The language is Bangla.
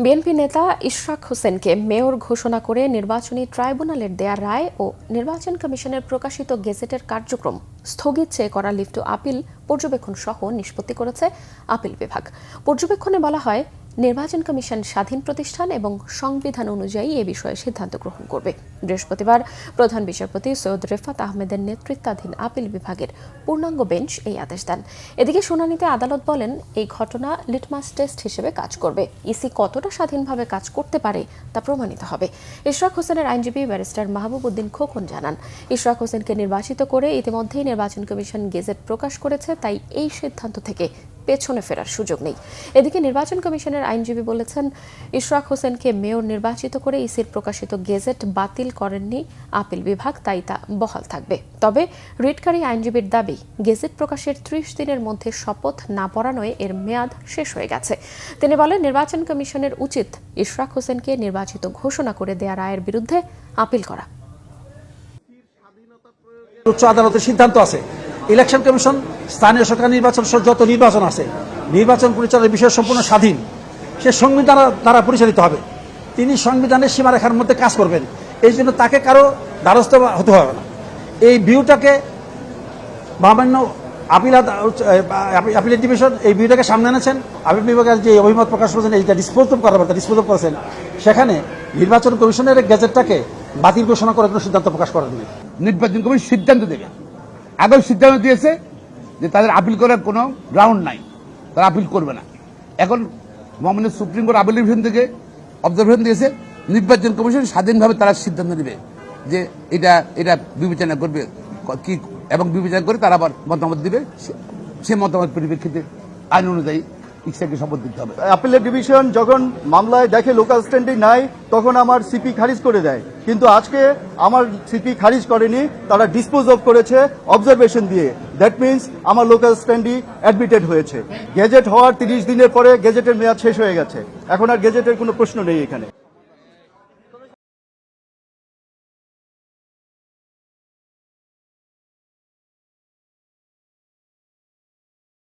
বিএনপি নেতা ইশরাক হোসেনকে মেয়র ঘোষণা করে নির্বাচনী ট্রাইব্যুনালের দেয়া রায় ও নির্বাচন কমিশনের প্রকাশিত গেজেটের কার্যক্রম স্থগিত চেয়ে করা লিভ টু আপিল পর্যবেক্ষণ সহ নিষ্পত্তি করেছে আপিল বিভাগ। পর্যবেক্ষণে বলা হয়, নির্বাচন কমিশন স্বাধীন প্রতিষ্ঠান এবং সংবিধান অনুযায়ী এ বিষয়ে সিদ্ধান্ত গ্রহণ করবে। বৃহস্পতিবার প্রধান বিচারপতি সৈয়দ রেফাত আহমেদের নেতৃত্বাধীন আপিল বিভাগের পূর্ণাঙ্গ বেঞ্চ এই আদেশ দেন। এদিকে শুনানিতে আদালত বলেন, এই ঘটনা লিটমাস টেস্ট হিসেবে কাজ করবে। ইসি কতটা স্বাধীনভাবে কাজ করতে পারে তা প্রমাণিত হবে। ইশরাক হোসেনের আইনজীবী ব্যারিস্টার মাহবুব উদ্দিন খোকন জানান, ইশরাক হোসেনকে নির্বাচিত করে ইতিমধ্যেই নির্বাচন কমিশন গেজেট প্রকাশ করেছে, তাই এই সিদ্ধান্ত থেকে পেছনে ফেরার সুযোগ নেই। এদিকে নির্বাচন কমিশনের আইনজীবী বলেছেন, ইশরাক হোসেনকে মেয়র নির্বাচিত করে ইসির প্রকাশিত গেজেট বাতিল করেননি আপিল বিভাগ, তাই তা বহাল থাকবে। তবে রিটকারী আইনজীবীর দাবি, গেজেট প্রকাশের ৩০ দিনের মধ্যে শপথ না পড়ানোয় এর মেয়াদ শেষ হয়ে গেছে। তিনি বলেন, নির্বাচন কমিশনের উচিত ইশরাক হোসেনকে নির্বাচিত ঘোষণা করে দেয়া রায়ের বিরুদ্ধে আপিল করা। উচ্চ আদালতের সিদ্ধান্ত আছে, ইলেকশন কমিশন স্থানীয় সরকার নির্বাচন সহ যত নির্বাচন আছে, নির্বাচন পরিচালনার বিষয় সম্পূর্ণ স্বাধীন। সে সংবিধান দ্বারা পরিচালিত হবে। তিনি সংবিধানের সীমারেখার মধ্যে কাজ করবেন। এই জন্য তাকে কারো দ্বারস্থ হতে হবে না। এই ভিউটাকে মহামান্য আপিলের ডিভিশন এই ভিউটাকে সামনে এনেছেন। আপিল বিভাগের যে অভিমত প্রকাশ করেছেন, এইটা ডিসপোজ করেছেন। সেখানে নির্বাচন কমিশনের গেজেটটাকে বাতিল ঘোষণা করার কোনো সিদ্ধান্ত প্রকাশ করেননি। নির্বাচন কমিশন সিদ্ধান্ত দেবে। আগেও সিদ্ধান্ত দিয়েছে যে তাদের আপিল করার কোনো গ্রাউন্ড নাই, তারা আপিল করবে না। এখন মহামান্য সুপ্রিম কোর্ট আপিল ডিভিশন থেকে অবজারভেশন দিয়েছে, নির্বাচন কমিশন স্বাধীনভাবে তারা সিদ্ধান্ত নেবে যে এটা বিবেচনা করবে কি, এবং বিবেচনা করে তারা আবার মতামত দিবে। সে মতামত পরিপ্রেক্ষিতে আইন অনুযায়ী ইচ্ছাকে শপথ দিতে হবে। আপিলের ডিভিশন যখন মামলায় দেখে লোকাল স্ট্যান্ডিং নাই, তখন আমার সিপি খারিজ করে দেয়। কিন্তু আজকে আমার সিপি খারিজ করেনি, তারা ডিসপোজ অফ করেছে অবজারভেশন দিয়ে। দ্যাট মিনস আমার লোকাল স্ট্যান্ডি অ্যাডমিটেড হয়েছে। গেজেট হওয়ার 30 দিনের পরে গেজেটের মেয়াদ শেষ হয়ে গেছে। এখন আর গেজেটের কোনো প্রশ্ন নেই এখানে।